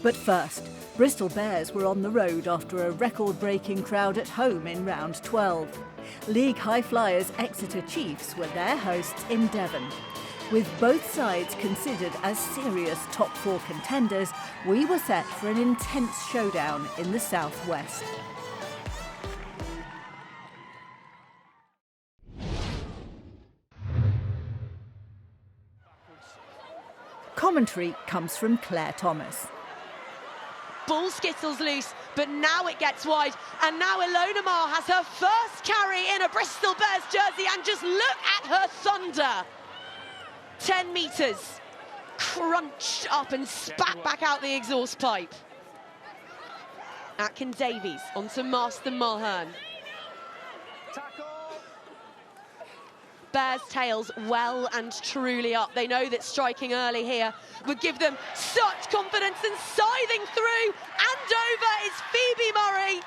But first, Bristol Bears were on the road after a record-breaking crowd at home in round 12. League high flyers Exeter Chiefs were their hosts in Devon. With both sides considered as serious top four contenders, we were set for an intense showdown in the southwest. Commentary comes from Claire Thomas. Ball skittles loose, but now it gets wide, and now Ilona Maher has her first carry in a Bristol Bears jersey, and just look at her thunder. 10 metres, crunched up and spat back out the exhaust pipe. Atkin-Davies onto Marston Mulhern. Bears' tails well and truly up. They know that striking early here would give them such confidence, and scything through and over is Phoebe Murray.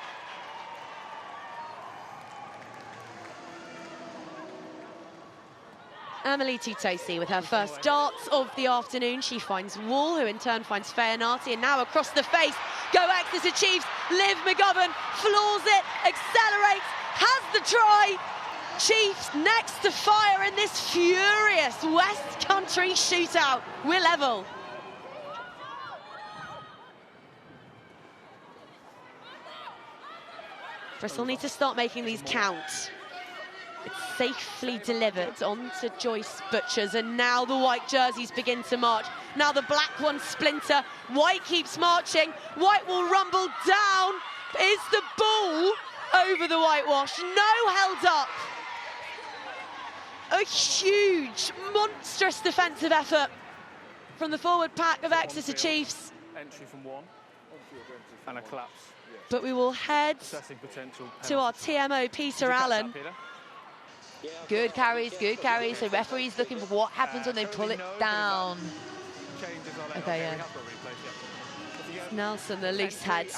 Emily Tutosi with her first darts of the afternoon. She finds Wall, who in turn finds Fayanati, and now across the face go Exeter Chiefs. Liv McGovern floors it, accelerates, has the try. Chiefs next to fire in this furious West Country shootout. We're level. Bristol need to start making these count. It's safely delivered onto Joyce Butchers, and now the white jerseys begin to march. Now the black ones splinter. White keeps marching. White will rumble down. Is the ball over the whitewash? No, held up. A huge, monstrous defensive effort from the forward pack of Exeter Chiefs. Entry from one and a collapse. But we will head to our TMO, Peter Allen. Good carries, good carries. The referee's looking for what happens when they pull it down. Okay, yeah. Nelson, the loose head.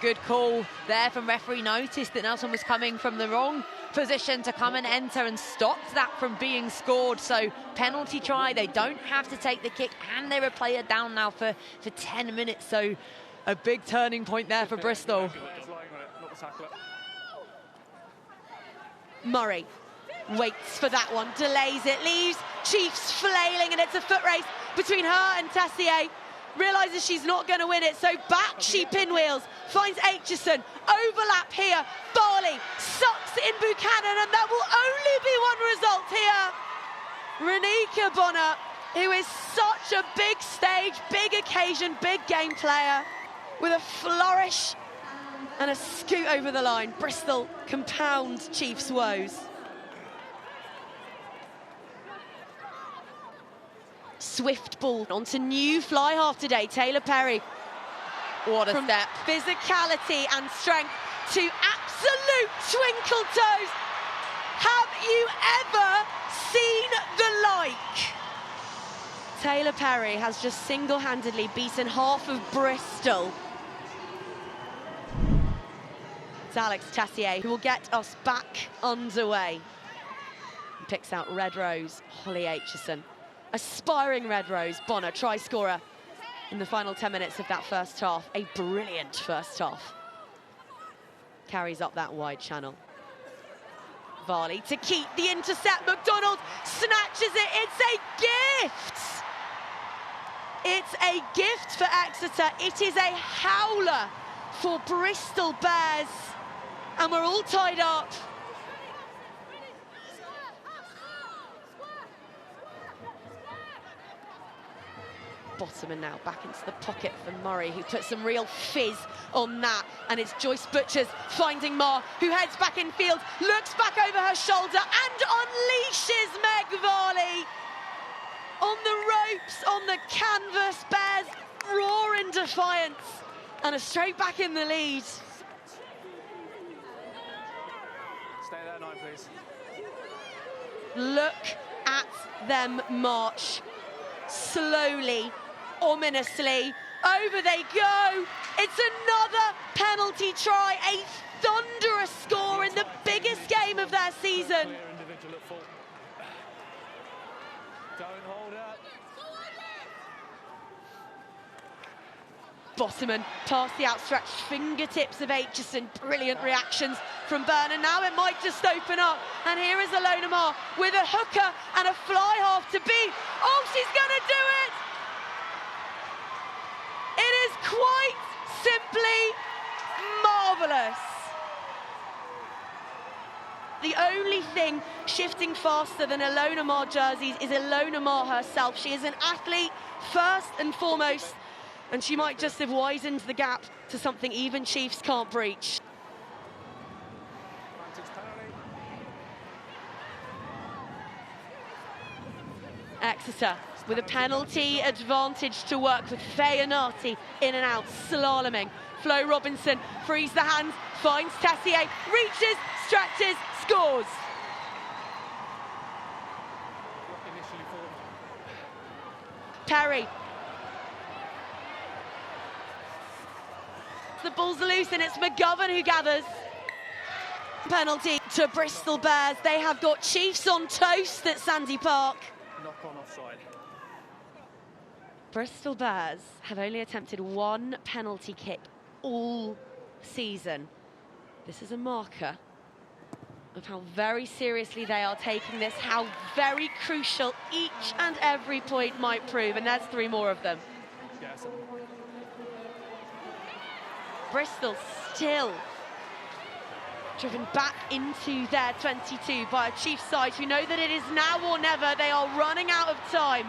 Good call there from referee. Noticed that Nelson was coming from the wrong position to come and enter, and stopped that from being scored. So penalty try, they don't have to take the kick, and they replay it down now for 10 minutes. So a big turning point there for Bristol. Murray waits for that one, delays it, leaves Chiefs flailing, and it's a foot race between her and Tessier. Realises she's not going to win it, so back she pinwheels, finds Aitchison, overlap here, Varley sucks in Buchanan, and that will only be one result here. Renika Bonner, who is such a big stage, big occasion, big game player, with a flourish and a scoot over the line. Bristol compound Chiefs' woes. Swift ball onto new fly half today, Taylor Perry. What a From step. Physicality and strength to absolute twinkle toes. Have you ever seen the like? Taylor Perry has just single-handedly beaten half of Bristol. It's Alex Tessier who will get us back underway. He picks out Red Rose, Holly Aitchison. Aspiring Red Rose, Bonner, try scorer in the final 10 minutes of that first half. A brilliant first half. Carries up that wide channel. Varley to keep the intercept. McDonald snatches it. It's a gift. It's a gift for Exeter. It is a howler for Bristol Bears. And we're all tied up. Bottoman now back into the pocket for Murray, who puts some real fizz on that, and it's Joyce Butchers finding Maher, who heads back in field, looks back over her shoulder and unleashes Meg Varley on the ropes, on the canvas. Bears roar in defiance and are straight back in the lead. Stay there, 9, please. Look at them march slowly, ominously. Over they go. It's another penalty try, a thunderous score in the biggest game of their season. Don't hold up. Bosserman past the outstretched fingertips of Aitchison. Brilliant reactions from Byrne, and now it might just open up. And here is Ilona Maher with a hooker and a fly half to beat. Oh, she's going to do it! It is quite simply marvellous. The only thing shifting faster than Ilona Maher jerseys is Ilona Maher herself. She is an athlete first and foremost, and she might just have widened the gap to something even Chiefs can't breach. Exeter with a penalty advantage to work with. Fayonati in and out, slaloming. Flo Robinson frees the hands, finds Tessier, reaches, stretches, scores. Perry. The ball's loose and it's McGovern who gathers. Penalty to Bristol Bears. They have got Chiefs on toast at Sandy Park. Knock on offside. Bristol Bears have only attempted one penalty kick all season. This is a marker of how very seriously they are taking this, how very crucial each and every point might prove, and there's 3 more of them. Yes. Bristol still driven back into their 22 by a Chiefs side who know that it is now or never. They are running out of time.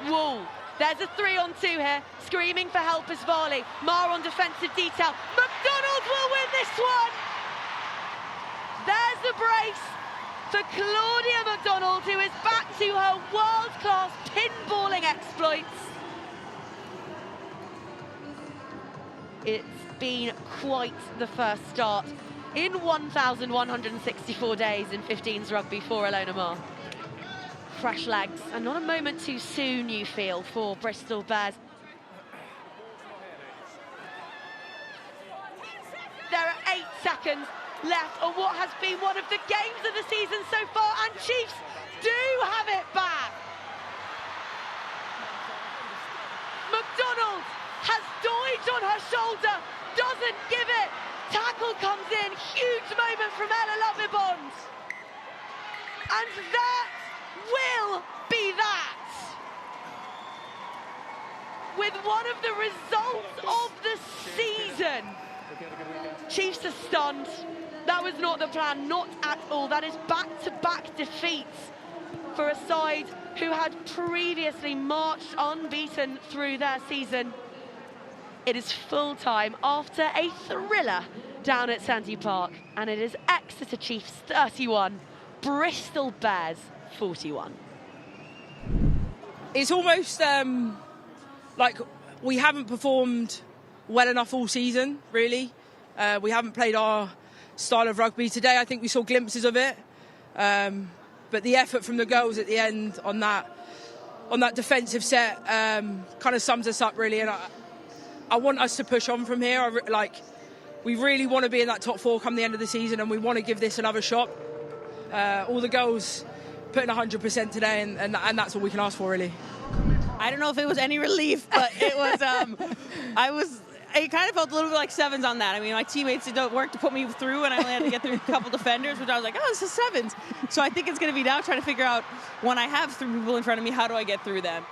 Whoa, there's a 3-on-2 here, screaming for help as Varley. Maher on defensive detail. McDonald will win this one! There's the brace for Claudia McDonald, who is back to her world-class pinballing exploits. It's been quite the first start in 1,164 days in 15s rugby for Ilona Maher. Fresh legs, and not a moment too soon, you feel, for Bristol Bears. There are 8 seconds left on what has been one of the games of the season so far, and Chiefs do have it back. McDonald has Doidge on her shoulder, doesn't give it. Tackle comes in, huge moment from Ella Lovibond. And that will be that. With one of the results of the season. Chiefs are stunned. That was not the plan, not at all. That is back-to-back defeats for a side who had previously marched unbeaten through their season. It is full time after a thriller down at Sandy Park, and it is Exeter Chiefs 31, Bristol Bears 41. It's almost like we haven't performed well enough all season, really. We haven't played our style of rugby. Today I think we saw glimpses of it, but the effort from the girls at the end on that defensive set kind of sums us up, really. And I want us to push on from here. We really want to be in that top 4 come the end of the season, and we want to give this another shot. All the girls putting 100% today, and that's all we can ask for, really. I don't know if it was any relief, but it was. It kind of felt a little bit like sevens on that. I mean, my teammates did work to put me through, and I only had to get through a couple defenders, which I was like, oh, this is sevens. So I think it's going to be now trying to figure out, when I have 3 people in front of me, how do I get through them?